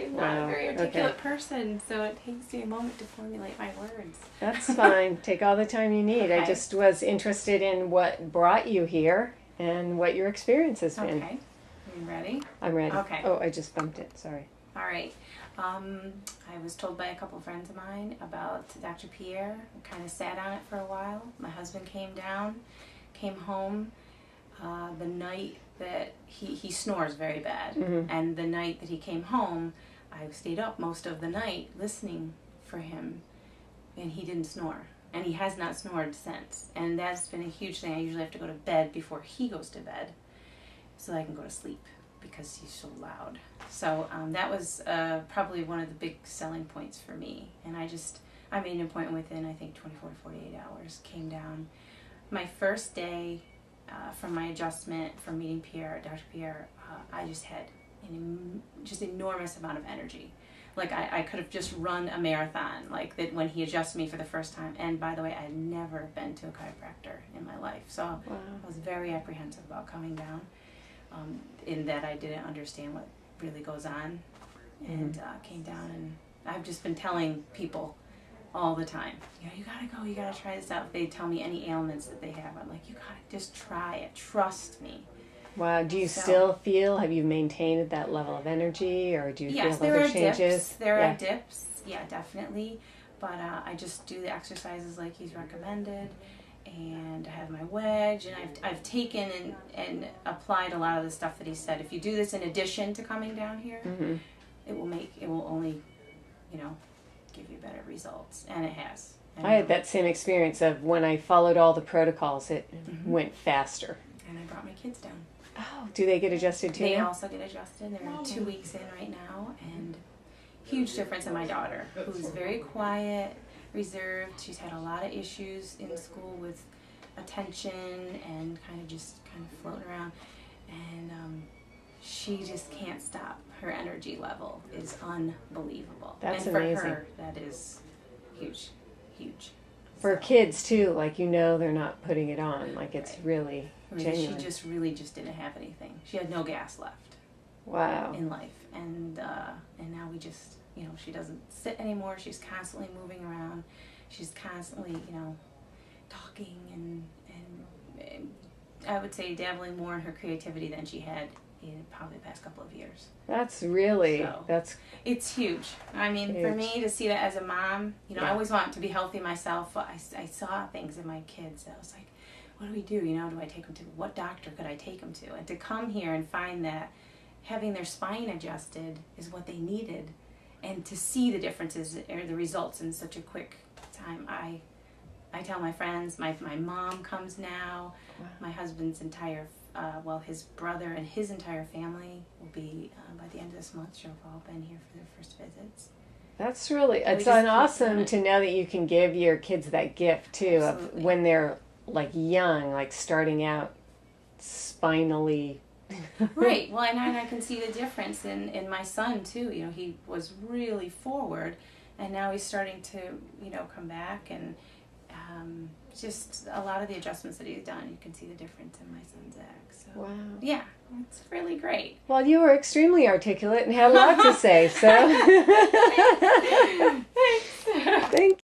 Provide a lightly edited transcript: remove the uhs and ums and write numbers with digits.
I'm not a very articulate person, so it takes me a moment to formulate my words. That's fine. Take all the time you need. Okay. I just was interested in what brought you here and what your experience has been. Okay. You ready? I'm ready. Okay. Oh, I just bumped it. Sorry. All right. I was told by a couple friends of mine about Dr. Pierre. I kind of sat on it for a while. My husband came home the night that he snores very bad. Mm-hmm. And the night that he came home, I stayed up most of the night listening for him, and he didn't snore. And he has not snored since. And that's been a huge thing. I usually have to go to bed before he goes to bed so that I can go to sleep, because he's so loud. So that was probably one of the big selling points for me. And I made an appointment within, I think, 24 to 48 hours. Came down. My first day from my adjustment from meeting Dr. Pierre, I just had an enormous amount of energy. Like I could have just run a marathon, like that when he adjusted me for the first time. And by the way, I had never been to a chiropractor in my life. So Wow. I was very apprehensive about coming down. In that I didn't understand what really goes on, and came down, and I've just been telling people all the time, you gotta go, you gotta try this out. If they tell me any ailments that they have, I'm like, you gotta just try it, trust me. Wow. Do you still feel, have you maintained that level of energy, or do you feel there other are changes? There are dips, yeah, definitely, but I just do the exercises like he's recommended. And I have my wedge, and I've taken and applied a lot of the stuff that he said. If you do this in addition to coming down here, Mm-hmm. it will only, give you better results, and it has. And I had that same experience of when I followed all the protocols, it went faster. And I brought my kids down. Oh, do they get adjusted too? They also get adjusted. They're 2 weeks in right now, and huge difference in my daughter, who's very quiet, reserved. She's had a lot of issues in school with attention and kind of floating around, and she just can't stop. Her energy level is unbelievable. That's and amazing. For her, that is huge. For kids too, like they're not putting it on, like it's really genuine. She just didn't have anything. She had no gas left. Wow. In life, and now we just. She doesn't sit anymore. She's constantly moving around. She's constantly, talking and I would say dabbling more in her creativity than she had in probably the past couple of years. That's really, it's huge. I mean, huge. For me to see that as a mom, I always want to be healthy myself. But I saw things in my kids that I was like, what do we do? Do I take them to, what doctor could I take them to? And to come here and find that having their spine adjusted is what they needed. And to see the differences or the results in such a quick time, I tell my friends, my mom comes now, Wow. my husband's entire, his brother and his entire family will be, by the end of this month, she'll have all been here for their first visits. That's really, it's awesome to know that you can give your kids that gift too. Absolutely. Of when they're like young, like starting out spinally. Right. Well, and I can see the difference in my son too. He was really forward, and now he's starting to, come back, and just a lot of the adjustments that he's done, you can see the difference in my son Zach. So, wow. Yeah, it's really great. Well, you were extremely articulate and had a lot to say, so. Thanks. Thank